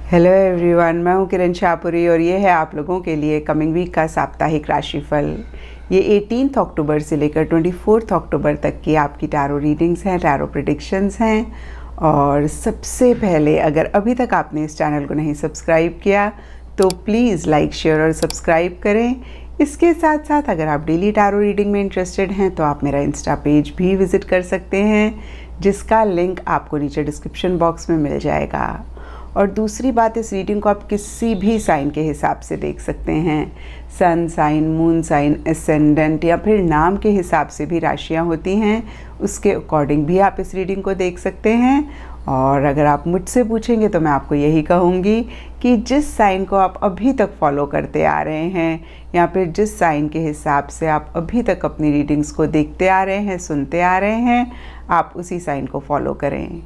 Hello everyone, मैं हूँ किरण शाहपुरी और ये है आप लोगों के लिए कमिंग वीक का साप्ताहिक राशिफल। ये 18 अक्टूबर से लेकर 24 अक्टूबर तक की आपकी टैरो रीडिंग्स हैं, टैरो प्रेडिक्शंस हैं। और सबसे पहले, अगर अभी तक आपने इस चैनल को नहीं सब्सक्राइब किया तो प्लीज़ लाइक, शेयर और सब्सक्राइब करें। इसके साथ साथ अगर आप डेली टैरो रीडिंग में इंटरेस्टेड हैं तो आप मेरा इंस्टा पेज भी विज़िट कर सकते हैं, जिसका लिंक आपको नीचे डिस्क्रिप्शन बॉक्स में मिल जाएगा। और दूसरी बात, इस रीडिंग को आप किसी भी साइन के हिसाब से देख सकते हैं। Sun sign, moon sign, ascendant या फिर नाम के हिसाब से भी राशियां होती हैं, उसके अकॉर्डिंग भी आप इस रीडिंग को देख सकते हैं। और अगर आप मुझसे पूछेंगे तो मैं आपको यही कहूँगी कि जिस साइन को आप अभी तक फॉलो करते आ रहे हैं या फिर जिस साइन के हिसाब से आप अभी तक अपनी रीडिंग्स को देखते आ रहे हैं, सुनते आ रहे हैं, आप उसी साइन को फॉलो करें।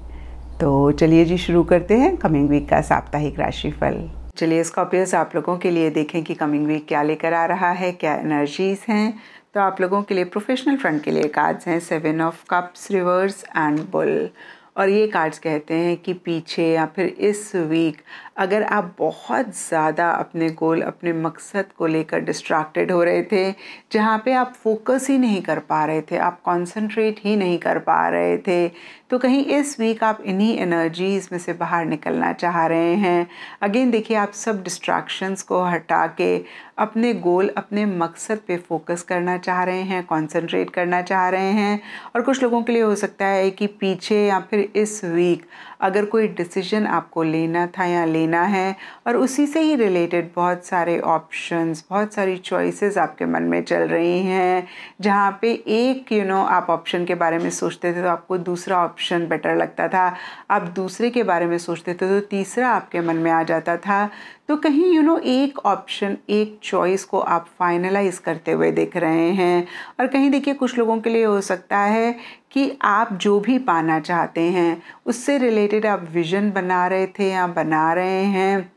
तो चलिए जी, शुरू करते हैं कमिंग वीक का साप्ताहिक राशिफल। चलिए स्कॉर्पियोस, आप लोगों के लिए देखें कि कमिंग वीक क्या लेकर आ रहा है, क्या एनर्जीज हैं। तो आप लोगों के लिए प्रोफेशनल फ्रंट के लिए कार्ड्स हैं 7 of cups, reverse and bull. और ये कार्ड्स कहते हैं कि पीछे या फिर इस वीक अगर आप बहुत ज़्यादा अपने गोल, अपने मकसद को लेकर डिस्ट्रैक्टेड हो रहे थे, जहाँ पे आप फोकस ही नहीं कर पा रहे थे, आप कंसंट्रेट ही नहीं कर पा रहे थे, तो कहीं इस वीक आप इन्हीं एनर्जीज़ में से बाहर निकलना चाह रहे हैं। अगेन देखिए, आप सब डिस्ट्रैक्शंस को हटा के अपने गोल, अपने मकसद पे फोकस करना चाह रहे हैं, कंसंट्रेट करना चाह रहे हैं। और कुछ लोगों के लिए हो सकता है कि पीछे या फिर इस वीक अगर कोई डिसीजन आपको लेना था या लेना है और उसी से ही रिलेटेड बहुत सारे ऑप्शंस, बहुत सारी चॉइसेस आपके मन में चल रही हैं, जहाँ पे एक आप ऑप्शन के बारे में सोचते थे तो आपको दूसरा ऑप्शन बेटर लगता था, आप दूसरे के बारे में सोचते थे तो तीसरा आपके मन में आ जाता था। तो कहीं एक ऑप्शन, एक चॉइस को आप फाइनलाइज करते हुए दिख रहे हैं। और कहीं देखिए, कुछ लोगों के लिए हो सकता है कि आप जो भी पाना चाहते हैं उससे रिलेटेड आप विजन बना रहे थे या बना रहे हैं,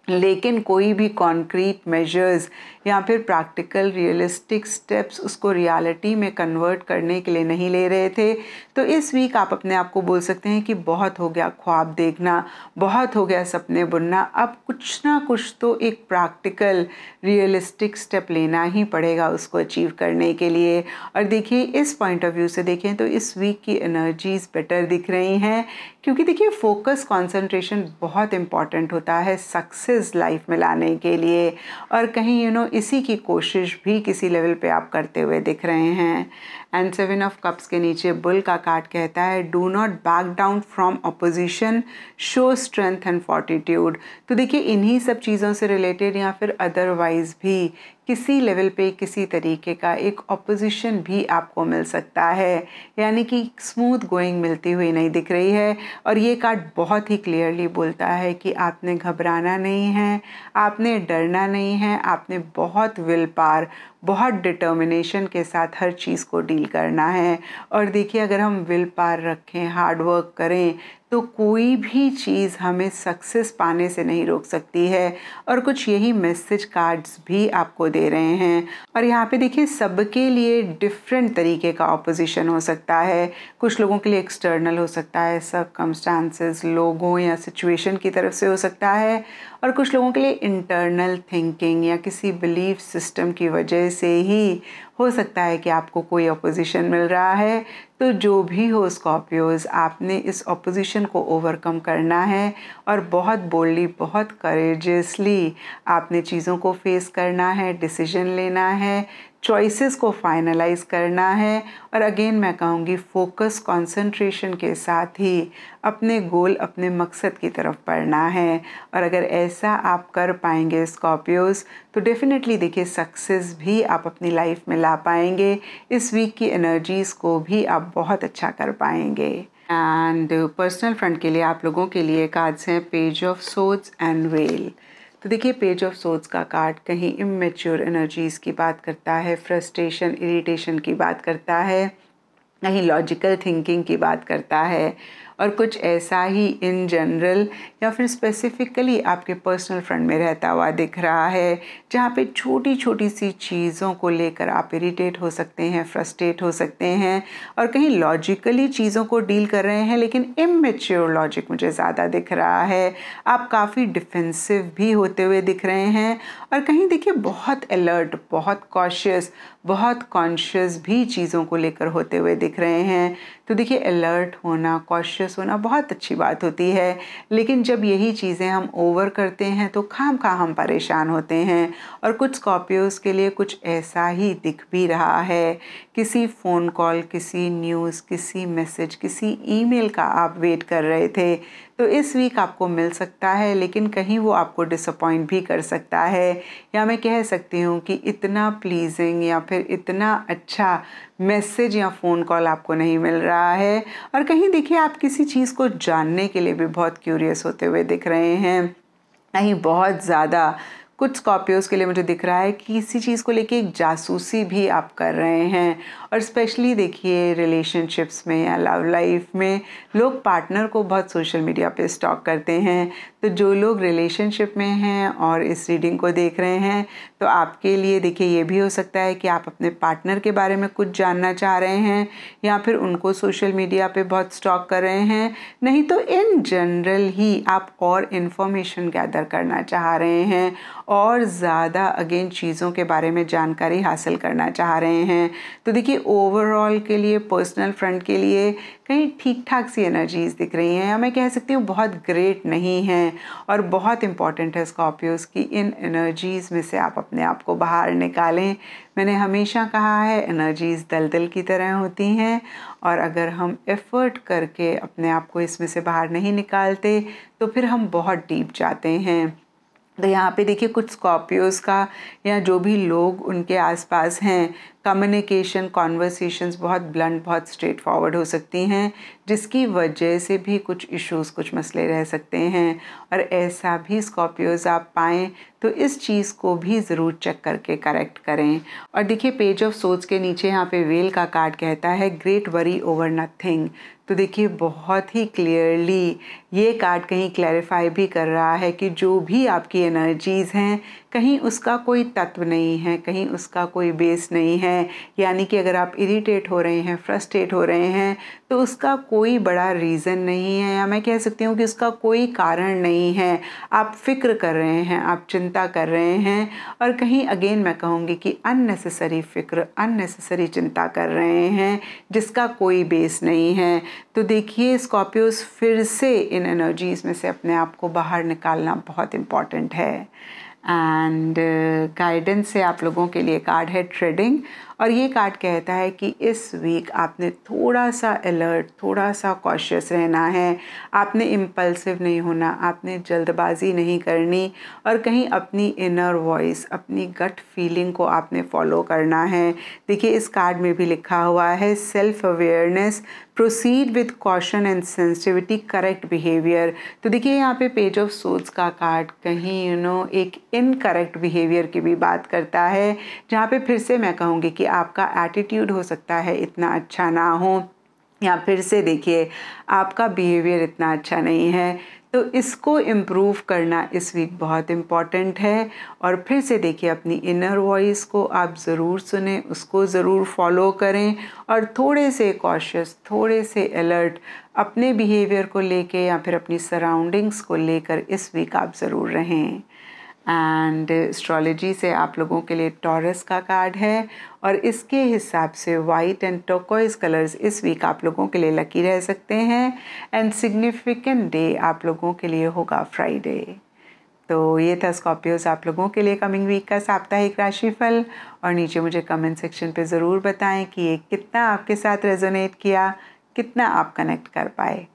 लेकिन कोई भी कॉन्क्रीट मेजर्स या फिर प्रैक्टिकल रियलिस्टिक स्टेप्स उसको रियलिटी में कन्वर्ट करने के लिए नहीं ले रहे थे। तो इस वीक आप अपने आप को बोल सकते हैं कि बहुत हो गया ख्वाब देखना, बहुत हो गया सपने बुनना, अब कुछ ना कुछ तो एक प्रैक्टिकल रियलिस्टिक स्टेप लेना ही पड़ेगा उसको अचीव करने के लिए। और देखिए, इस पॉइंट ऑफ व्यू से देखें तो इस वीक की एनर्जीज बेटर दिख रही हैं, क्योंकि देखिए फोकस, कंसंट्रेशन बहुत इंपॉर्टेंट होता है सक्सेस लाइफ में लाने के लिए। और कहीं इसी की कोशिश भी किसी लेवल पे आप करते हुए दिख रहे हैं। एंड 7 ऑफ कप्स के नीचे बुल का कार्ड कहता है, do not back down from opposition, show strength and fortitude. तो देखिए, इन्हीं सब चीज़ों से रिलेटेड या फिर अदरवाइज भी किसी लेवल पे किसी तरीके का एक अपोजिशन भी आपको मिल सकता है, यानी कि स्मूथ गोइंग मिलती हुई नहीं दिख रही है। और ये कार्ड बहुत ही क्लियरली बोलता है कि आपने घबराना नहीं है, आपने डरना नहीं है, आपने बहुत विल पावर, बहुत डिटर्मिनेशन के साथ हर चीज़ को डील करना है। और देखिए, अगर हम विल पावर रखें, हार्ड वर्क करें, तो कोई भी चीज़ हमें सक्सेस पाने से नहीं रोक सकती है। और कुछ यही मैसेज कार्ड्स भी आपको दे रहे हैं। और यहाँ पे देखिए, सबके लिए डिफरेंट तरीके का ऑपोजिशन हो सकता है। कुछ लोगों के लिए एक्सटर्नल हो सकता है, सर्कमस्टांसेस, लोगों या सिचुएशन की तरफ से हो सकता है। और कुछ लोगों के लिए इंटरनल थिंकिंग या किसी बिलीफ सिस्टम की वजह से ही हो सकता है कि आपको कोई अपोजिशन मिल रहा है। तो जो भी हो स्कॉर्पियोज, आपने इस अपोजिशन को ओवरकम करना है और बहुत बोल्डली, बहुत करेजियसली आपने चीज़ों को फेस करना है, डिसीजन लेना है, चॉइसेस को फाइनलाइज करना है। और अगेन मैं कहूँगी, फोकस, कंसंट्रेशन के साथ ही अपने गोल, अपने मकसद की तरफ बढ़ना है। और अगर ऐसा आप कर पाएंगे स्कॉर्पियोज, तो डेफिनेटली देखिए सक्सेस भी आप अपनी लाइफ में ला पाएंगे। इस वीक की एनर्जीज़ को भी आप बहुत अच्छा कर पाएंगे। एंड पर्सनल फ्रंट के लिए आप लोगों के लिए कार्ड्स हैं page of swords and well. तो देखिए, पेज ऑफ सोर्ड्स का कार्ड कहीं इमेच्योर एनर्जीज़ की बात करता है, फ्रस्ट्रेशन, इरिटेशन की बात करता है, कहीं लॉजिकल थिंकिंग की बात करता है। और कुछ ऐसा ही इन जनरल या फिर स्पेसिफिकली आपके पर्सनल फ्रंट में रहता हुआ दिख रहा है, जहाँ पे छोटी छोटी सी चीज़ों को लेकर आप इरिटेट हो सकते हैं, फ्रस्ट्रेट हो सकते हैं और कहीं लॉजिकली चीज़ों को डील कर रहे हैं लेकिन इमेच्योर लॉजिक मुझे ज़्यादा दिख रहा है। आप काफ़ी डिफेंसिव भी होते हुए दिख रहे हैं और कहीं देखिए बहुत अलर्ट, बहुत कॉशियस, बहुत कॉन्शियस भी चीज़ों को लेकर होते हुए दिख रहे हैं। तो देखिए अलर्ट होना, कॉशियस होना बहुत अच्छी बात होती है, लेकिन जब यही चीज़ें हम ओवर करते हैं तो खामखा हम परेशान होते हैं। और कुछ स्कॉर्पियोज़ के लिए कुछ ऐसा ही दिख भी रहा है। किसी फ़ोन कॉल, किसी न्यूज़, किसी मैसेज, किसी ईमेल का आप वेट कर रहे थे, तो इस वीक आपको मिल सकता है, लेकिन कहीं वो आपको डिसअपॉइंट भी कर सकता है। या मैं कह सकती हूँ कि इतना प्लीजिंग या फिर इतना अच्छा मैसेज या फ़ोन कॉल आपको नहीं मिल रहा है। और कहीं देखिए आप किसी चीज़ को जानने के लिए भी बहुत क्यूरियस होते हुए दिख रहे हैं, कहीं बहुत ज़्यादा। कुछ स्कॉर्पियोज़ के लिए मुझे दिख रहा है कि किसी चीज़ को लेके एक जासूसी भी आप कर रहे हैं। और स्पेशली देखिए रिलेशनशिप्स में या लव लाइफ में लोग पार्टनर को बहुत सोशल मीडिया पे स्टॉक करते हैं। तो जो लोग रिलेशनशिप में हैं और इस रीडिंग को देख रहे हैं, तो आपके लिए देखिए ये भी हो सकता है कि आप अपने पार्टनर के बारे में कुछ जानना चाह रहे हैं या फिर उनको सोशल मीडिया पे बहुत स्टॉक कर रहे हैं। नहीं तो इन जनरल ही आप और इन्फॉर्मेशन गैदर करना चाह रहे हैं और ज़्यादा अगेन चीज़ों के बारे में जानकारी हासिल करना चाह रहे हैं। तो देखिए ओवरऑल के लिए, पर्सनल फ्रंट के लिए कहीं ठीक ठाक सी एनर्जीज दिख रही हैं, या मैं कह सकती हूँ बहुत ग्रेट नहीं हैं। और बहुत इंपॉर्टेंट है स्कॉर्पियोज की इन एनर्जीज़ में से आप अपने आप को बाहर निकालें। मैंने हमेशा कहा है एनर्जीज़ दलदल की तरह होती हैं और अगर हम एफ़र्ट करके अपने आप को इसमें से बाहर नहीं निकालते तो फिर हम बहुत डीप जाते हैं। तो यहाँ पे देखिए कुछ स्कॉर्पियोज़ का या जो भी लोग उनके आसपास हैं, कम्युनिकेशन, कॉन्वर्सेशंस बहुत ब्लंट, बहुत स्ट्रेट फॉरवर्ड हो सकती हैं, जिसकी वजह से भी कुछ इश्यूज़, कुछ मसले रह सकते हैं। और ऐसा भी स्कॉर्पियोज़ आप पाएँ तो इस चीज़ को भी ज़रूर चेक करके करेक्ट करें। और देखिए पेज ऑफ सोर्ड्स के नीचे यहाँ पे वेल का कार्ड कहता है ग्रेट वरी ओवर नथिंग। तो देखिए बहुत ही क्लियरली ये कार्ड कहीं क्लैरिफाई भी कर रहा है कि जो भी आपकी एनर्जीज़ हैं कहीं उसका कोई तत्व नहीं है, कहीं उसका कोई बेस नहीं है। यानी कि अगर आप इरिटेट हो रहे हैं, फ्रस्ट्रेट हो रहे हैं, तो उसका कोई बड़ा रीज़न नहीं है, या मैं कह सकती हूँ कि उसका कोई कारण नहीं है। आप फिक्र कर रहे हैं, आप चिंता कर रहे हैं और कहीं अगेन मैं कहूँगी कि अननेसेसरी फिक्र, अननेसेसरी चिंता कर रहे हैं जिसका कोई बेस नहीं है। तो देखिए स्कॉर्पियोज़ फिर से इन एनर्जीज़ में से अपने आप को बाहर निकालना बहुत इम्पॉर्टेंट है। एंड गाइडेंस से आप लोगों के लिए कार्ड है ट्रेडिंग, और ये कार्ड कहता है कि इस वीक आपने थोड़ा सा अलर्ट, थोड़ा सा कॉशियस रहना है। आपने इम्पल्सिव नहीं होना, आपने जल्दबाजी नहीं करनी और कहीं अपनी इनर वॉइस, अपनी गट फीलिंग को आपने फॉलो करना है। देखिए इस कार्ड में भी लिखा हुआ है self awareness, proceed with caution and sensitivity, correct behaviour. तो देखिए यहाँ पे पेज ऑफ सोर्ड्स का कार्ड कहीं एक इनकरेक्ट बिहेवियर की भी बात करता है, जहाँ पे फिर से मैं कहूँगी कि आपका एटीट्यूड हो सकता है इतना अच्छा ना हो, या फिर से देखिए आपका बिहेवियर इतना अच्छा नहीं है। तो इसको इम्प्रूव करना इस वीक बहुत इम्पॉर्टेंट है। और फिर से देखिए अपनी इनर वॉइस को आप ज़रूर सुने, उसको ज़रूर फॉलो करें और थोड़े से कॉशियस, थोड़े से अलर्ट अपने बिहेवियर को लेके या फिर अपनी सराउंडिंग्स को लेकर इस वीक आप ज़रूर रहें। एंड एस्ट्रोलॉजी से आप लोगों के लिए टॉरस का कार्ड है और इसके हिसाब से वाइट एंड टर्कोइज कलर्स इस वीक आप लोगों के लिए लकी रह सकते हैं। एंड सिग्निफिकेंट डे आप लोगों के लिए होगा फ्राइडे। तो ये था स्कॉर्पियोज आप लोगों के लिए कमिंग वीक का साप्ताहिक राशिफल। और नीचे मुझे कमेंट सेक्शन पे ज़रूर बताएं कि ये कितना आपके साथ रेजोनेट किया, कितना आप कनेक्ट कर पाए।